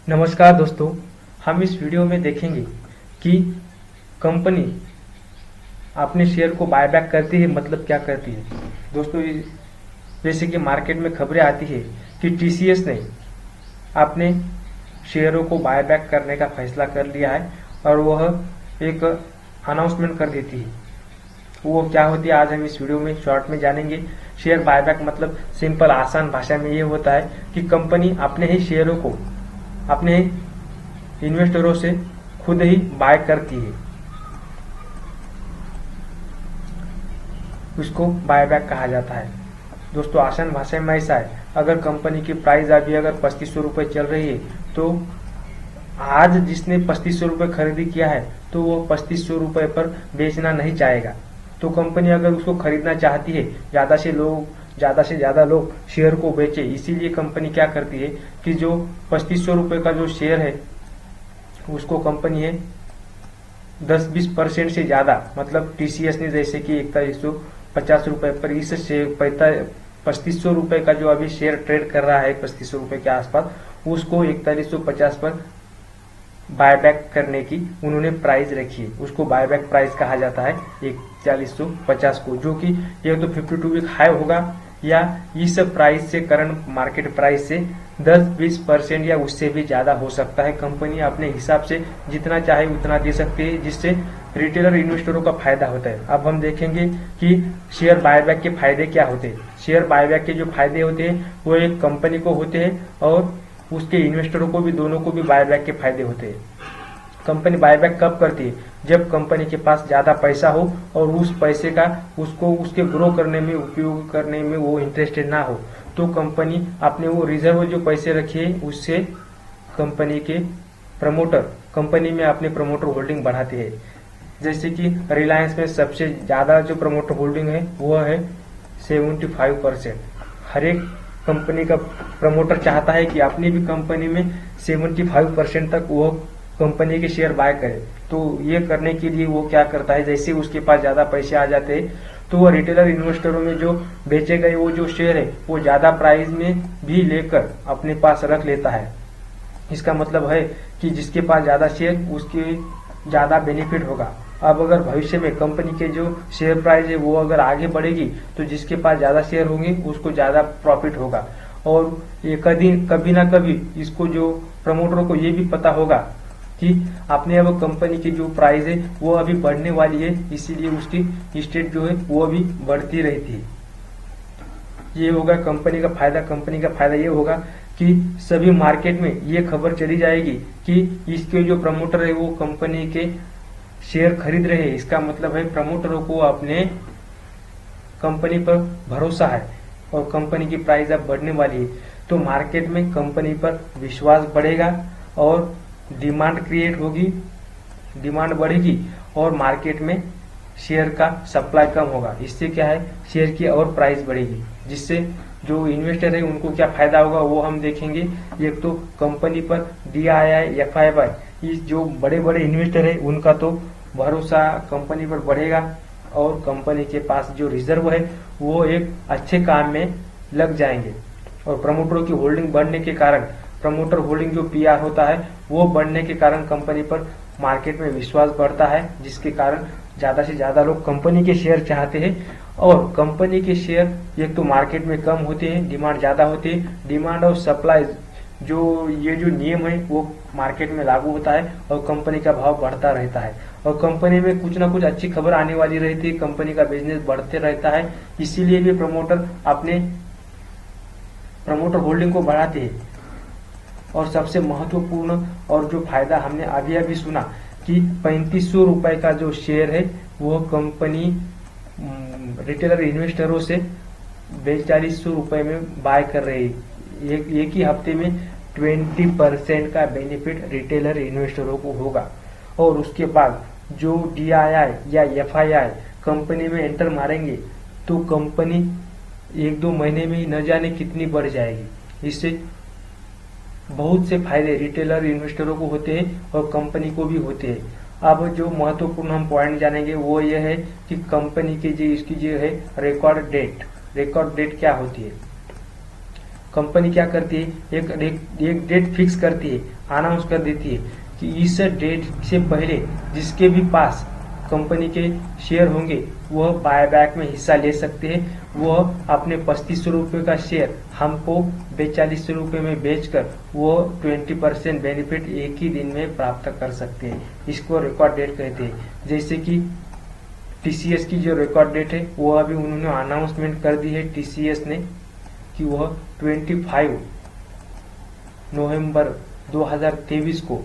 नमस्कार दोस्तों, हम इस वीडियो में देखेंगे कि कंपनी अपने शेयर को बायबैक करती है, मतलब क्या करती है। दोस्तों, जैसे कि मार्केट में खबरें आती है कि टीसीएस ने अपने शेयरों को बायबैक करने का फैसला कर लिया है और वह एक अनाउंसमेंट कर देती है। वो क्या होती है, आज हम इस वीडियो में शॉर्ट में जानेंगे। शेयर बायबैक मतलब सिंपल आसान भाषा में ये होता है कि कंपनी अपने ही शेयरों को अपने इन्वेस्टरों से खुद ही बाय करती है, उसको बायबैक कहा जाता है। दोस्तों, आसान भाषा में ऐसा है, अगर कंपनी की प्राइस अभी अगर 2500 रुपये चल रही है तो आज जिसने 2500 रुपये खरीदी किया है तो वो 2500 रुपये पर बेचना नहीं चाहेगा। तो कंपनी अगर उसको खरीदना चाहती है, ज़्यादा से ज़्यादा लोग शेयर को बेचे, इसीलिए कंपनी क्या करती है कि जो 2500 रुपये का जो शेयर है उसको कंपनी है 10-20% से ज़्यादा, मतलब टीसीएस ने जैसे कि 4150 रुपये पर इस 3500 रुपये का जो अभी शेयर ट्रेड कर रहा है 3500 रुपये के आसपास, उसको 4150 पर बायबैक करने की उन्होंने प्राइस रखी है। उसको बायबैक प्राइस कहा जाता है 4150 को, जो कि या तो 52 वीक हाई होगा या इस प्राइस से, करंट मार्केट प्राइस से 10-20% या उससे भी ज़्यादा हो सकता है। कंपनी अपने हिसाब से जितना चाहे उतना दे सकती है, जिससे रिटेलर इन्वेस्टरों का फायदा होता है। अब हम देखेंगे कि शेयर बायबैक के फायदे क्या होते हैं। शेयर बायबैक के जो फायदे होते हैं वो एक कंपनी को होते हैं और उसके इन्वेस्टरों को भी, दोनों को भी बायबैक के फायदे होते हैं। कंपनी बायबैक कब करती है? जब कंपनी के पास ज़्यादा पैसा हो और उस पैसे का उसको उसके ग्रो करने में, उपयोग करने में वो इंटरेस्टेड ना हो, तो कंपनी अपने वो रिजर्व जो पैसे रखी है उससे कंपनी के प्रमोटर कंपनी में अपने प्रमोटर होल्डिंग बढ़ाते हैं। जैसे कि रिलायंस में सबसे ज़्यादा जो प्रमोटर होल्डिंग है वो है 75%। हर एक कंपनी का प्रमोटर चाहता है कि अपनी भी कंपनी में 75% तक वो कंपनी के शेयर बाय करे। तो ये करने के लिए वो क्या करता है, जैसे उसके पास ज़्यादा पैसे आ जाते हैं तो वो रिटेलर इन्वेस्टरों में जो बेचे गए वो जो शेयर है वो ज़्यादा प्राइस में भी लेकर अपने पास रख लेता है। इसका मतलब है कि जिसके पास ज़्यादा शेयर उसके ज़्यादा बेनिफिट होगा। अब अगर भविष्य में कंपनी के जो शेयर प्राइस है वो अगर आगे बढ़ेगी तो जिसके पास ज़्यादा शेयर होंगे उसको ज़्यादा प्रॉफिट होगा। और ये कभी ना कभी इसको जो प्रमोटरों को ये भी पता होगा कि अपने अब कंपनी की जो प्राइस है वो अभी बढ़ने वाली है, इसीलिए उसकी स्टेट जो है वो भी बढ़ती रहती है। ये होगा कंपनी का फायदा। कंपनी का फायदा ये होगा कि सभी मार्केट में ये खबर चली जाएगी कि इसके जो प्रमोटर है वो कंपनी के शेयर खरीद रहे हैं। इसका मतलब है प्रमोटरों को अपने कंपनी पर भरोसा है और कंपनी की प्राइस अब बढ़ने वाली है, तो मार्केट में कंपनी पर विश्वास बढ़ेगा और डिमांड क्रिएट होगी, डिमांड बढ़ेगी और मार्केट में शेयर का सप्लाई कम होगा। इससे क्या है, शेयर की और प्राइस बढ़ेगी, जिससे जो इन्वेस्टर है उनको क्या फायदा होगा वो हम देखेंगे। एक तो कंपनी पर DII, FII, ये जो बड़े बड़े इन्वेस्टर है उनका तो भरोसा कंपनी पर बढ़ेगा और कंपनी के पास जो रिजर्व है वो एक अच्छे काम में लग जाएंगे। और प्रमोटरों की होल्डिंग बढ़ने के कारण, प्रमोटर होल्डिंग जो PR होता है वो बढ़ने के कारण कंपनी पर मार्केट में विश्वास बढ़ता है, जिसके कारण ज़्यादा से ज़्यादा लोग कंपनी के शेयर चाहते हैं। और कंपनी के शेयर एक तो मार्केट में कम होते हैं, डिमांड ज़्यादा होती है। डिमांड और सप्लाई ये जो नियम है वो मार्केट में लागू होता है और कंपनी का भाव बढ़ता रहता है। और कंपनी में कुछ ना कुछ अच्छी खबर आने वाली रहती है, कंपनी का बिजनेस बढ़ते रहता है, इसीलिए भी प्रमोटर अपने प्रमोटर होल्डिंग को बढ़ाते हैं। और सबसे महत्वपूर्ण और जो फायदा हमने अभी सुना कि 3500 रुपये का जो शेयर है वो कंपनी रिटेलर इन्वेस्टरों से 4200 रुपये में बाय कर रही है। एक ही हफ्ते में 20% का बेनिफिट रिटेलर इन्वेस्टरों को होगा। और उसके बाद जो DII या FII कंपनी में एंटर मारेंगे तो कंपनी 1-2 महीने में ही न जाने कितनी बढ़ जाएगी। इससे बहुत से फायदे रिटेलर इन्वेस्टरों को होते हैं और कंपनी को भी होते हैं। अब जो महत्वपूर्ण हम पॉइंट जानेंगे वो ये है कि कंपनी की जो इसकी जो है रिकॉर्ड डेट क्या होती है। कंपनी क्या करती है, एक डेट फिक्स करती है, अनाउंस कर देती है कि इस डेट से पहले जिसके भी पास कंपनी के शेयर होंगे वह बायबैक में हिस्सा ले सकते हैं। वह अपने 3500 रुपये का शेयर हमको 4200 रुपये में बेचकर वो 20% बेनिफिट एक ही दिन में प्राप्त कर सकते हैं। इसको रिकॉर्ड डेट कहते हैं। जैसे कि टीसीएस की जो रिकॉर्ड डेट है वो अभी उन्होंने अनाउंसमेंट कर दी है टीसीएस ने कि वह 25 नवंबर 2023 को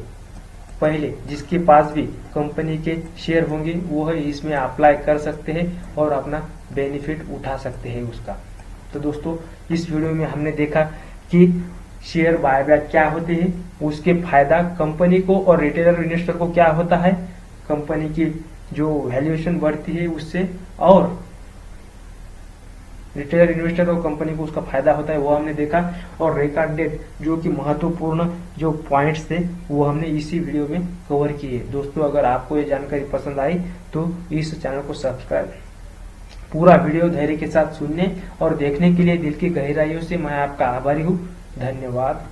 पहले जिसके पास भी कंपनी के शेयर होंगे वो इसमें अप्लाई कर सकते हैं और अपना बेनिफिट उठा सकते हैं उसका। तो दोस्तों इस वीडियो में हमने देखा कि शेयर बायबैक क्या होते हैं, उसके फायदा कंपनी को और रिटेलर इन्वेस्टर को क्या होता है, कंपनी की जो वैल्यूएशन बढ़ती है उससे, और रिटेलर इन्वेस्टर और कंपनी को उसका फायदा होता है वो हमने देखा। और रिकॉर्ड डेट जो कि महत्वपूर्ण जो पॉइंट्स थे वो हमने इसी वीडियो में कवर किए। दोस्तों अगर आपको ये जानकारी पसंद आई तो इस चैनल को सब्सक्राइब, पूरा वीडियो धैर्य के साथ सुनने और देखने के लिए दिल की गहराइयों से मैं आपका आभारी हूँ। धन्यवाद।